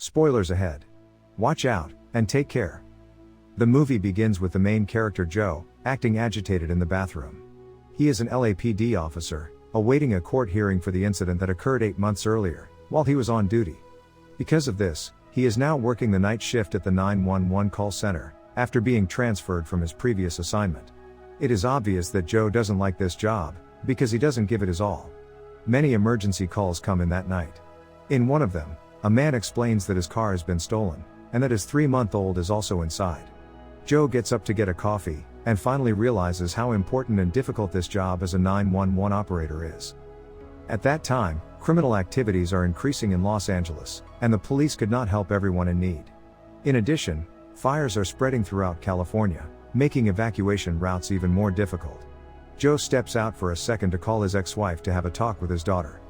Spoilers ahead. Watch out, and take care. The movie begins with the main character Joe, acting agitated in the bathroom. He is an LAPD officer, awaiting a court hearing for the incident that occurred 8 months earlier, while he was on duty. Because of this, he is now working the night shift at the 911 call center, after being transferred from his previous assignment. It is obvious that Joe doesn't like this job, because he doesn't give it his all. Many emergency calls come in that night. In one of them, a man explains that his car has been stolen, and that his 3-month-old is also inside. Joe gets up to get a coffee, and finally realizes how important and difficult this job as a 911 operator is. At that time, criminal activities are increasing in Los Angeles, and the police could not help everyone in need. In addition, fires are spreading throughout California, making evacuation routes even more difficult. Joe steps out for a second to call his ex-wife to have a talk with his daughter.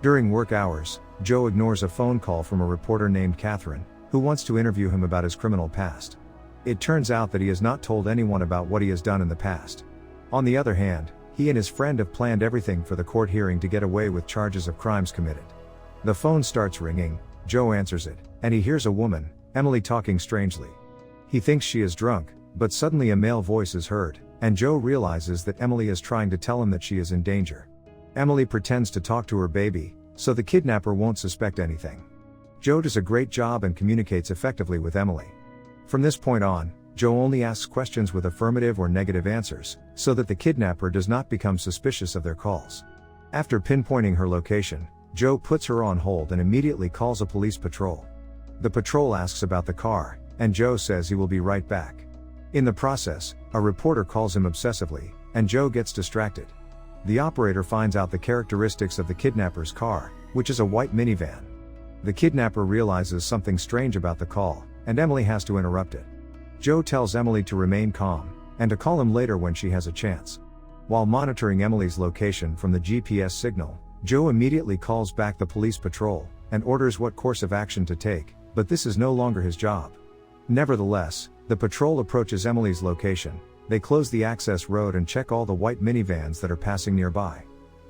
During work hours, Joe ignores a phone call from a reporter named Catherine, who wants to interview him about his criminal past. It turns out that he has not told anyone about what he has done in the past. On the other hand, he and his friend have planned everything for the court hearing to get away with charges of crimes committed. The phone starts ringing, Joe answers it, and he hears a woman, Emily, talking strangely. He thinks she is drunk, but suddenly a male voice is heard, and Joe realizes that Emily is trying to tell him that she is in danger. Emily pretends to talk to her baby, so the kidnapper won't suspect anything. Joe does a great job and communicates effectively with Emily. From this point on, Joe only asks questions with affirmative or negative answers, so that the kidnapper does not become suspicious of their calls. After pinpointing her location, Joe puts her on hold and immediately calls a police patrol. The patrol asks about the car, and Joe says he will be right back. In the process, a reporter calls him obsessively, and Joe gets distracted. The operator finds out the characteristics of the kidnapper's car, which is a white minivan. The kidnapper realizes something strange about the call, and Emily has to interrupt it. Joe tells Emily to remain calm, and to call him later when she has a chance. While monitoring Emily's location from the GPS signal, Joe immediately calls back the police patrol, and orders what course of action to take, but this is no longer his job. Nevertheless, the patrol approaches Emily's location, they close the access road and check all the white minivans that are passing nearby.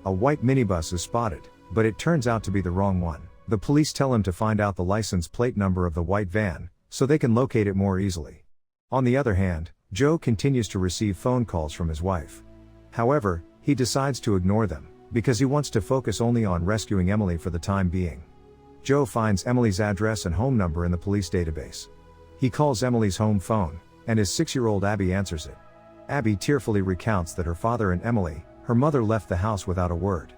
A white minibus is spotted, but it turns out to be the wrong one. The police tell him to find out the license plate number of the white van, so they can locate it more easily. On the other hand, Joe continues to receive phone calls from his wife. However, he decides to ignore them, because he wants to focus only on rescuing Emily for the time being. Joe finds Emily's address and home number in the police database. He calls Emily's home phone, and his 6-year-old Abby answers it. Abby tearfully recounts that her father and Emily, her mother, left the house without a word.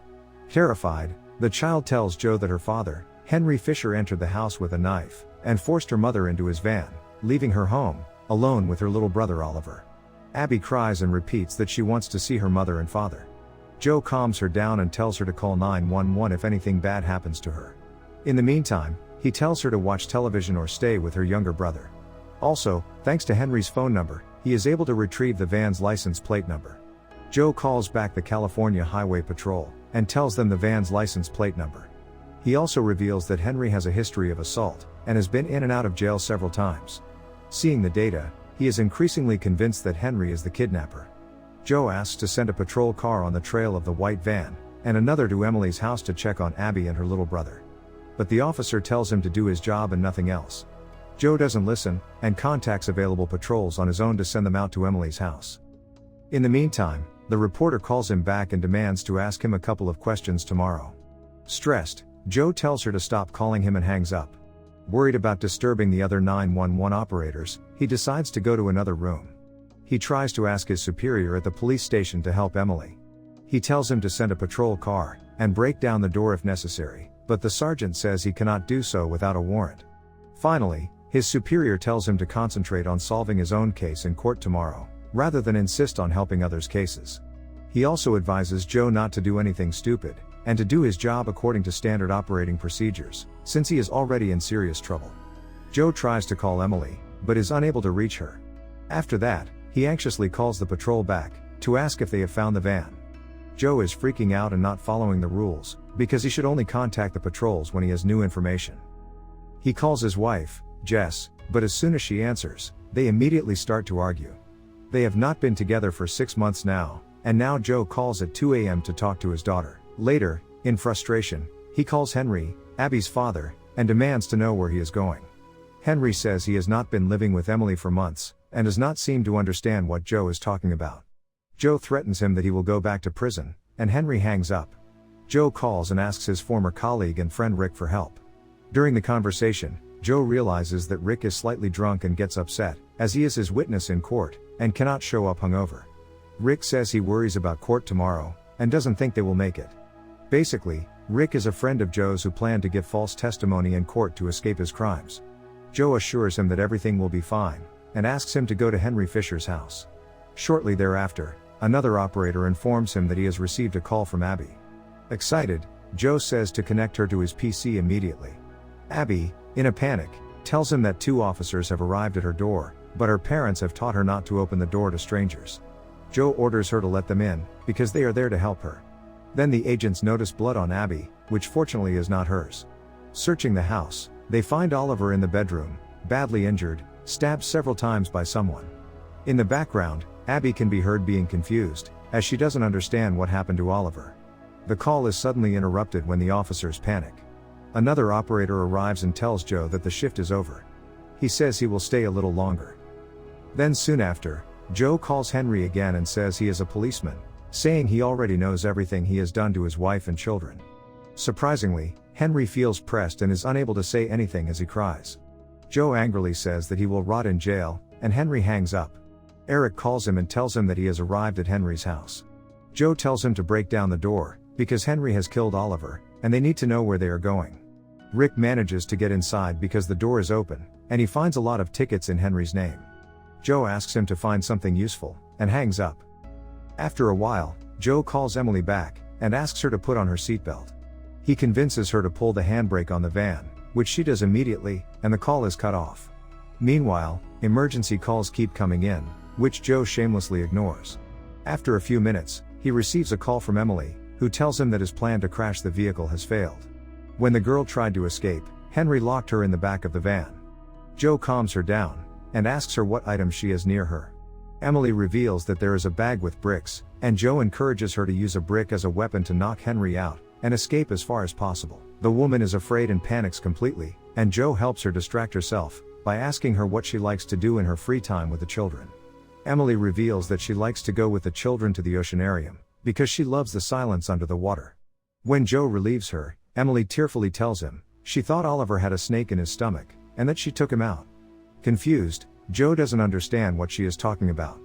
Terrified, the child tells Joe that her father, Henry Fisher, entered the house with a knife, and forced her mother into his van, leaving her home, alone with her little brother Oliver. Abby cries and repeats that she wants to see her mother and father. Joe calms her down and tells her to call 911 if anything bad happens to her. In the meantime, he tells her to watch television or stay with her younger brother. Also, thanks to Henry's phone number, he is able to retrieve the van's license plate number. Joe calls back the California Highway Patrol, and tells them the van's license plate number. He also reveals that Henry has a history of assault, and has been in and out of jail several times. Seeing the data, he is increasingly convinced that Henry is the kidnapper. Joe asks to send a patrol car on the trail of the white van, and another to Emily's house to check on Abby and her little brother. But the officer tells him to do his job and nothing else. Joe doesn't listen, and contacts available patrols on his own to send them out to Emily's house. In the meantime, the reporter calls him back and demands to ask him a couple of questions tomorrow. Stressed, Joe tells her to stop calling him and hangs up. Worried about disturbing the other 911 operators, he decides to go to another room. He tries to ask his superior at the police station to help Emily. He tells him to send a patrol car, and break down the door if necessary, but the sergeant says he cannot do so without a warrant. Finally, his superior tells him to concentrate on solving his own case in court tomorrow, rather than insist on helping others' cases. He also advises Joe not to do anything stupid, and to do his job according to standard operating procedures, since he is already in serious trouble. Joe tries to call Emily, but is unable to reach her. After that, he anxiously calls the patrol back, to ask if they have found the van. Joe is freaking out and not following the rules, because he should only contact the patrols when he has new information. He calls his wife, Jess, but as soon as she answers, they immediately start to argue. They have not been together for 6 months now, and now Joe calls at 2 a.m. to talk to his daughter. Later, in frustration, he calls Henry, Abby's father, and demands to know where he is going. Henry says he has not been living with Emily for months, and does not seem to understand what Joe is talking about. Joe threatens him that he will go back to prison, and Henry hangs up. Joe calls and asks his former colleague and friend Rick for help. During the conversation, Joe realizes that Rick is slightly drunk and gets upset, as he is his witness in court, and cannot show up hungover. Rick says he worries about court tomorrow, and doesn't think they will make it. Basically, Rick is a friend of Joe's who planned to give false testimony in court to escape his crimes. Joe assures him that everything will be fine, and asks him to go to Henry Fisher's house. Shortly thereafter, another operator informs him that he has received a call from Abby. Excited, Joe says to connect her to his PC immediately. Abby, in a panic, tells him that 2 officers have arrived at her door, but her parents have taught her not to open the door to strangers. Joe orders her to let them in, because they are there to help her. Then the agents notice blood on Abby, which fortunately is not hers. Searching the house, they find Oliver in the bedroom, badly injured, stabbed several times by someone. In the background, Abby can be heard being confused, as she doesn't understand what happened to Oliver. The call is suddenly interrupted when the officers panic. Another operator arrives and tells Joe that the shift is over. He says he will stay a little longer. Then soon after, Joe calls Henry again and says he is a policeman, saying he already knows everything he has done to his wife and children. Surprisingly, Henry feels pressed and is unable to say anything as he cries. Joe angrily says that he will rot in jail, and Henry hangs up. Eric calls him and tells him that he has arrived at Henry's house. Joe tells him to break down the door, because Henry has killed Oliver, and they need to know where they are going. Rick manages to get inside because the door is open, and he finds a lot of tickets in Henry's name. Joe asks him to find something useful, and hangs up. After a while, Joe calls Emily back, and asks her to put on her seatbelt. He convinces her to pull the handbrake on the van, which she does immediately, and the call is cut off. Meanwhile, emergency calls keep coming in, which Joe shamelessly ignores. After a few minutes, he receives a call from Emily, who tells him that his plan to crash the vehicle has failed. When the girl tried to escape, Henry locked her in the back of the van. Joe calms her down, and asks her what items she has near her. Emily reveals that there is a bag with bricks, and Joe encourages her to use a brick as a weapon to knock Henry out, and escape as far as possible. The woman is afraid and panics completely, and Joe helps her distract herself, by asking her what she likes to do in her free time with the children. Emily reveals that she likes to go with the children to the oceanarium, because she loves the silence under the water. When Joe relieves her, Emily tearfully tells him, she thought Oliver had a snake in his stomach, and that she took him out. Confused, Joe doesn't understand what she is talking about.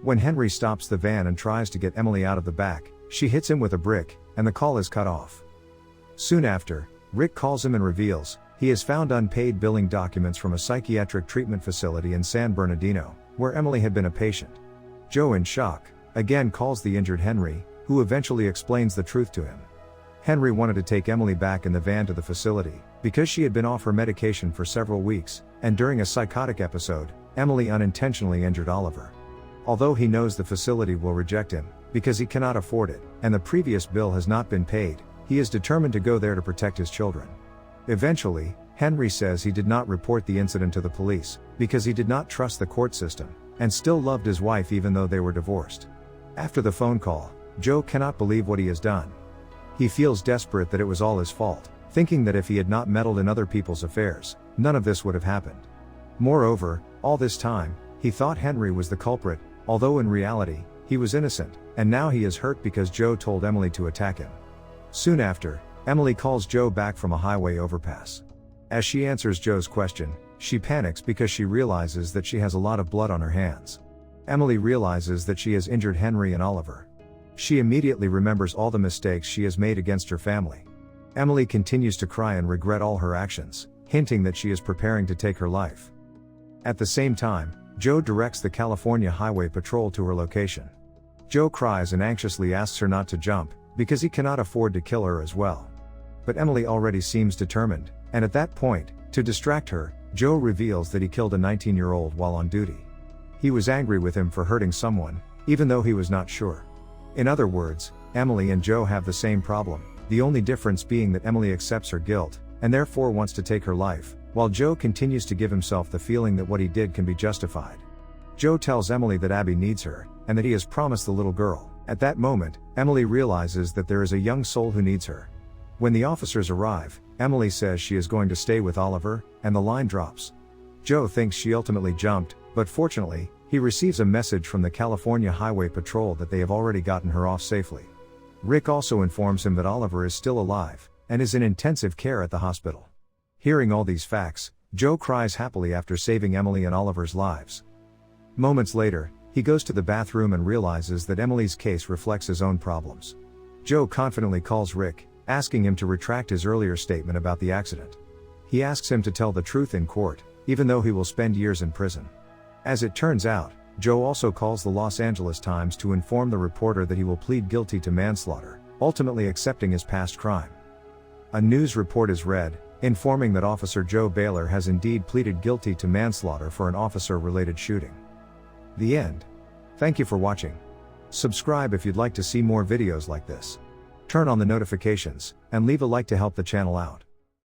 When Henry stops the van and tries to get Emily out of the back, she hits him with a brick, and the call is cut off. Soon after, Rick calls him and reveals, he has found unpaid billing documents from a psychiatric treatment facility in San Bernardino, where Emily had been a patient. Joe, in shock, again calls the injured Henry, who eventually explains the truth to him. Henry wanted to take Emily back in the van to the facility, because she had been off her medication for several weeks, and during a psychotic episode, Emily unintentionally injured Oliver. Although he knows the facility will reject him, because he cannot afford it, and the previous bill has not been paid, he is determined to go there to protect his children. Eventually, Henry says he did not report the incident to the police, because he did not trust the court system, and still loved his wife even though they were divorced. After the phone call, Joe cannot believe what he has done. He feels desperate that it was all his fault, thinking that if he had not meddled in other people's affairs, none of this would have happened. Moreover, all this time, he thought Henry was the culprit, although in reality, he was innocent, and now he is hurt because Joe told Emily to attack him. Soon after, Emily calls Joe back from a highway overpass. As she answers Joe's question, she panics because she realizes that she has a lot of blood on her hands. Emily realizes that she has injured Henry and Oliver. She immediately remembers all the mistakes she has made against her family. Emily continues to cry and regret all her actions, hinting that she is preparing to take her life. At the same time, Joe directs the California Highway Patrol to her location. Joe cries and anxiously asks her not to jump, because he cannot afford to kill her as well. But Emily already seems determined, and at that point, to distract her, Joe reveals that he killed a 19-year-old while on duty. He was angry with him for hurting someone, even though he was not sure. In other words, Emily and Joe have the same problem, the only difference being that Emily accepts her guilt, and therefore wants to take her life, while Joe continues to give himself the feeling that what he did can be justified. Joe tells Emily that Abby needs her, and that he has promised the little girl. At that moment, Emily realizes that there is a young soul who needs her. When the officers arrive, Emily says she is going to stay with Oliver, and the line drops. Joe thinks she ultimately jumped, but fortunately, he receives a message from the California Highway Patrol that they have already gotten her off safely. Rick also informs him that Oliver is still alive, and is in intensive care at the hospital. Hearing all these facts, Joe cries happily after saving Emily and Oliver's lives. Moments later, he goes to the bathroom and realizes that Emily's case reflects his own problems. Joe confidently calls Rick, asking him to retract his earlier statement about the accident. He asks him to tell the truth in court, even though he will spend years in prison. As it turns out, Joe also calls the Los Angeles Times to inform the reporter that he will plead guilty to manslaughter, ultimately accepting his past crime. A news report is read, informing that Officer Joe Baylor has indeed pleaded guilty to manslaughter for an officer-related shooting. The end. Thank you for watching. Subscribe if you'd like to see more videos like this. Turn on the notifications, and leave a like to help the channel out.